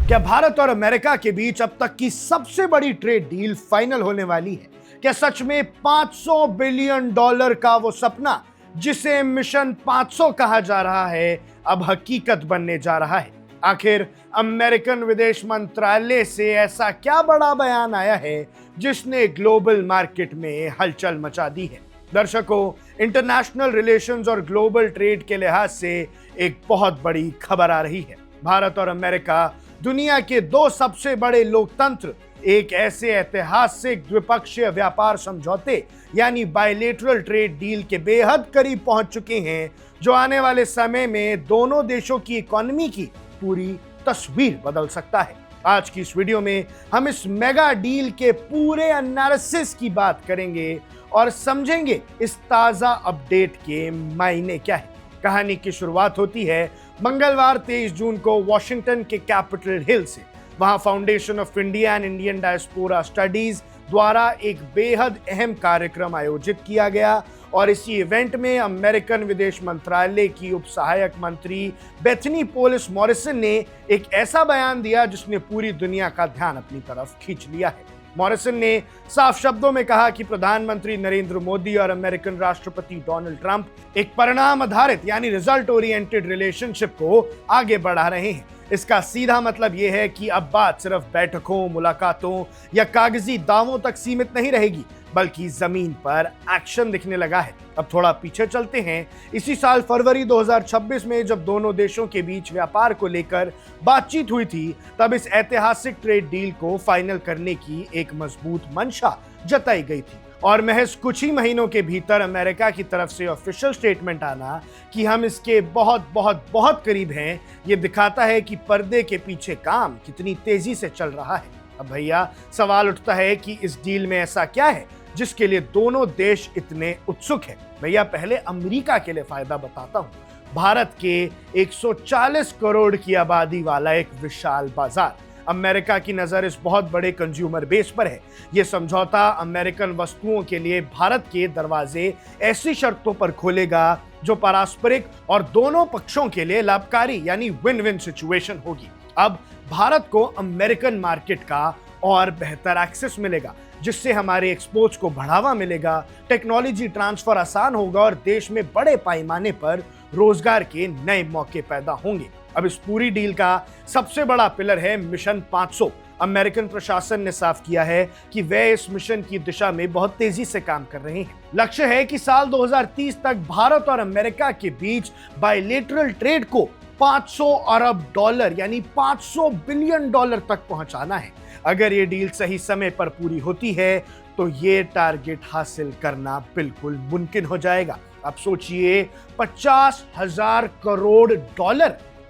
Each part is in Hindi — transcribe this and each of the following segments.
क्या भारत और अमेरिका के बीच अब तक की सबसे बड़ी ट्रेड डील फाइनल होने वाली है? क्या सच में $500 बिलियन का वो सपना जिसे मिशन 500 कहा जा रहा है अब हकीकत बनने जा रहा है? आखिर अमेरिकन विदेश मंत्रालय से ऐसा क्या बड़ा बयान आया है जिसने ग्लोबल मार्केट में हलचल मचा दी है? दर्शकों, इंटरनेशनल रिलेशंस और ग्लोबल ट्रेड के लिहाज से एक बहुत बड़ी खबर आ रही है। भारत और अमेरिका दुनिया के दो सबसे बड़े लोकतंत्र एक ऐसे ऐतिहासिक द्विपक्षीय व्यापार समझौते यानी बायलेटरल ट्रेड डील के बेहद करीब पहुंच चुके हैं, जो आने वाले समय में दोनों देशों की इकोनॉमी की पूरी तस्वीर बदल सकता है। आज की इस वीडियो में हम इस मेगा डील के पूरे एनालिसिस की बात करेंगे और समझेंगे इस ताजा अपडेट के मायने क्या है। कहानी की शुरुआत होती है मंगलवार 23 जून को वॉशिंगटन के कैपिटल हिल से। वहां foundation of India and Indian diaspora studies द्वारा एक बेहद अहम कार्यक्रम आयोजित किया गया और इसी इवेंट में अमेरिकन विदेश मंत्रालय की उप सहायक मंत्री बेथनी पोलिस मॉरिसन ने एक ऐसा बयान दिया जिसने पूरी दुनिया का ध्यान अपनी तरफ खींच लिया है। मॉरिसन ने साफ शब्दों में कहा कि प्रधानमंत्री नरेंद्र मोदी और अमेरिकन राष्ट्रपति डोनाल्ड ट्रंप एक परिणाम आधारित यानी रिजल्ट ओरिएंटेड रिलेशनशिप को आगे बढ़ा रहे हैं। इसका सीधा मतलब यह है कि अब बात सिर्फ बैठकों, मुलाकातों या कागजी दावों तक सीमित नहीं रहेगी, बल्कि जमीन पर एक्शन दिखने लगा है। अब थोड़ा पीछे चलते हैं। इसी साल फरवरी 2026 में जब दोनों देशों के बीच व्यापार को लेकर बातचीत हुई थी, तब इस ऐतिहासिक ट्रेड डील को फाइनल करने की एक मजबूत मंशा जताई गई थी और महज कुछ ही महीनों के भीतर अमेरिका की तरफ से ऑफिशियल स्टेटमेंट आना कि हम इसके बहुत बहुत बहुत करीब हैं, ये दिखाता है कि पर्दे के पीछे काम कितनी तेजी से चल रहा है। अब भैया सवाल उठता है कि इस डील में ऐसा क्या है जिसके लिए दोनों देश इतने उत्सुक हैं? भैया पहले अमेरिका के लिए फायदा बताता हूं। भारत के 140 करोड़ की आबादी वाला एक विशाल बाजार। अमेरिका की नजर इस बहुत बड़े कंज्यूमर बेस पर है। यह समझौता अमेरिकन वस्तुओं के लिए भारत के दरवाजे ऐसी शर्तों पर खोलेगा जो पारस्परिक और दोनों पक्षों के लिए लाभकारी यानी विन विन सिचुएशन होगी। अब भारत को अमेरिकन मार्केट का और बेहतर एक्सेस मिलेगा, जिससे हमारे एक्सपोर्ट्स को बढ़ावा मिलेगा, टेक्नोलॉजी ट्रांसफर आसान होगा और देश में बड़े पैमाने पर रोजगार के नए मौके पैदा होंगे। अब इस पूरी डील का सबसे बड़ा पिलर है मिशन 500। अमेरिकन प्रशासन ने साफ किया है कि वे इस मिशन की दिशा में बहुत तेजी से काम कर रहे हैं। लक्ष्य है कि साल 2030 तक भारत और अमेरिका के बीच बायलेटरल ट्रेड को $500 अरब यानी $500 बिलियन तक पहुंचाना है। अगर ये डील सही समय पर पूरी होती है तो ये टारगेट हासिल करना बिल्कुल मुमकिन हो जाएगा। अब सोचिए, $50,000 करोड़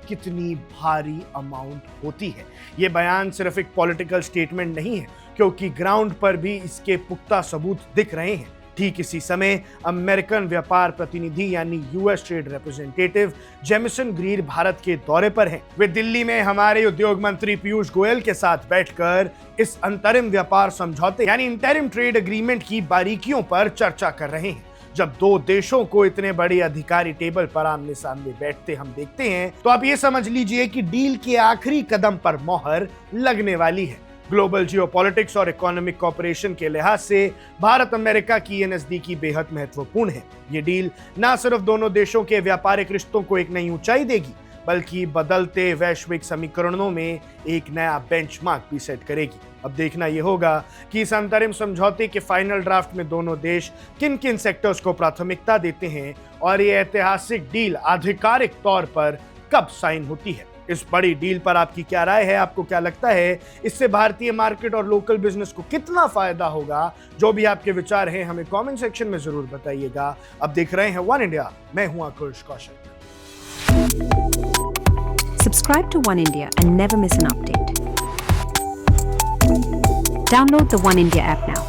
कितनी भारी अमाउंट होती है। ये बयान सिर्फ एक पॉलिटिकल स्टेटमेंट नहीं है, क्योंकि ग्राउंड पर भी इसके पुख्ता सबूत दिख रहे हैं। ठीक इसी समय अमेरिकन व्यापार प्रतिनिधि यानी US trade representative Jameson Greer Bharat के दौरे पर हैं। वे दिल्ली में हमारे उद्योग मंत्री पीयूष गोयल के साथ बैठकर इस अंतरिम व्यापार समझौते यानी इंटरिम ट्रेड एग्रीमेंट की बारीकियों पर चर्चा कर रहे हैं। जब दो देशों को इतने बड़े अधिकारी टेबल पर आमने सामने बैठते हम देखते हैं, तो आप ये समझ लीजिए कि डील के आखिरी कदम पर मोहर लगने वाली है। ग्लोबल जियोपॉलिटिक्स और इकोनॉमिक कोऑपरेशन के लिहाज से भारत अमेरिका की ये नजदीकी बेहद महत्वपूर्ण है। ये डील न सिर्फ दोनों देशों के व्यापारिक रिश्तों को एक नई ऊंचाई देगी, बल्कि बदलते वैश्विक समीकरणों में एक नया बेंचमार्क भी सेट करेगी। अब देखना यह होगा कि इस अंतरिम समझौते के फाइनल ड्राफ्ट में दोनों देश किन किन सेक्टर्स को प्राथमिकता देते हैं और ये ऐतिहासिक डील आधिकारिक तौर पर कब साइन होती है। इस बड़ी डील पर आपकी क्या राय है? आपको क्या लगता है इससे भारतीय मार्केट और लोकल बिजनेस को कितना फायदा होगा? जो भी आपके विचार हैं हमें कमेंट सेक्शन में जरूर बताइएगा। अब देख रहे हैं वन इंडिया, मैं हूं आकुश Kaushik. Subscribe to One India and never miss an update. Download the One India app now.